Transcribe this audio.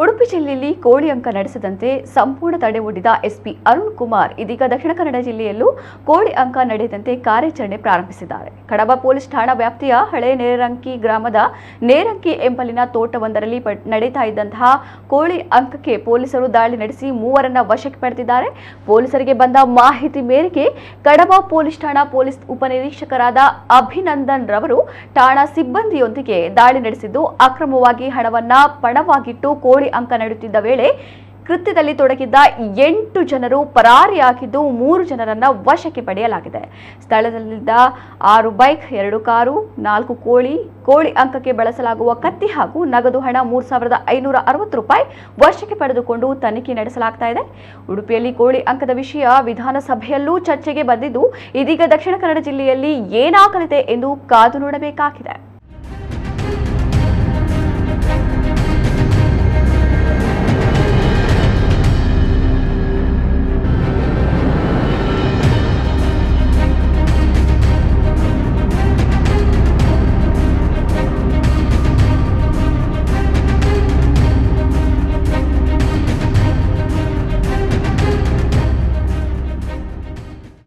ಉಡುಪಿ ಜಿಲ್ಲೆಯಲ್ಲಿ ಕೋಳಿ ಅಂಕ ನಡೆಸದಂತೆ ಸಂಪೂರ್ಣ ತಡೆ ಒಡ್ಡಿದ ಎಸ್ಪಿ ಅರುಣ್ ಕುಮಾರ್ ಇದೀಗ ದಕ್ಷಿಣ ಕನ್ನಡ ಜಿಲ್ಲೆಯಲ್ಲೂ ಕೋಳಿ ಅಂಕ ನಡೆಯದಂತೆ ಕಾರ್ಯಾಚರಣೆ ಪ್ರಾರಂಭಿಸಿದ್ದಾರೆ. ಕಡಬ ಪೊಲೀಸ್ ಠಾಣಾ ವ್ಯಾಪ್ತಿಯ ಹಳೆ ನೇರಂಕಿ ಗ್ರಾಮದ ನೇರಂಕಿ ಎಂಬಲಿನ ತೋಟವೊಂದರಲ್ಲಿ ನಡೆಯುತ್ತಾ ಇದ್ದಂತಹ ಕೋಳಿ ಅಂಕಕ್ಕೆ ಪೊಲೀಸರು ದಾಳಿ ನಡೆಸಿ ಮೂವರನ್ನ ವಶಕ್ಕೆ ಪಡೆದಿದ್ದಾರೆ. ಪೊಲೀಸರಿಗೆ ಬಂದ ಮಾಹಿತಿ ಮೇರೆಗೆ ಕಡಬ ಪೊಲೀಸ್ ಠಾಣಾ ಪೊಲೀಸ್ ಉಪನಿರೀಕ್ಷಕರಾದ ಅಭಿನಂದನ್ ರವರು ಠಾಣಾ ಸಿಬ್ಬಂದಿಯೊಂದಿಗೆ ದಾಳಿ ನಡೆಸಿದ್ದು ಅಕ್ರಮವಾಗಿ ಹಣವನ್ನ ಪಣವಾಗಿಟ್ಟು ಕೋಳಿ ಅಂಕ ನಡೆಯುತ್ತಿದ್ದ ವೇಳೆ ಕೃತ್ಯದಲ್ಲಿ ತೊಡಗಿದ್ದ 8 ಜನರು ಪರಾರಿಯಾಗಿದ್ದು 3 ಜನರನ್ನ ವಶಕ್ಕೆ ಪಡೆಯಲಾಗಿದೆ. ಸ್ಥಳದಲ್ಲಿದ್ದ 6 ಬೈಕ್, 2 ಕಾರು, 4 ಕೋಳಿ ಅಂಕಕ್ಕೆ ಬಳಸಲಾಗುವ ಕತ್ತಿ ಹಾಗೂ ನಗದು ಹಣ 3,560 ರೂಪಾಯಿ ವಶಕ್ಕೆ ಪಡೆದುಕೊಂಡು ತನಿಖೆ ನಡೆಸಲಾಗ್ತಾ ಇದೆ. ಉಡುಪಿಯಲ್ಲಿ ಕೋಳಿ ಅಂಕದ ವಿಷಯ ವಿಧಾನಸಭೆಯಲ್ಲೂ ಚರ್ಚೆಗೆ ಬಂದಿದ್ದು ಇದೀಗ ದಕ್ಷಿಣ ಕನ್ನಡ ಜಿಲ್ಲೆಯಲ್ಲಿ ಏನಾಗಲಿದೆ ಎಂದು ಕಾದು ನೋಡಬೇಕಾಗಿದೆ.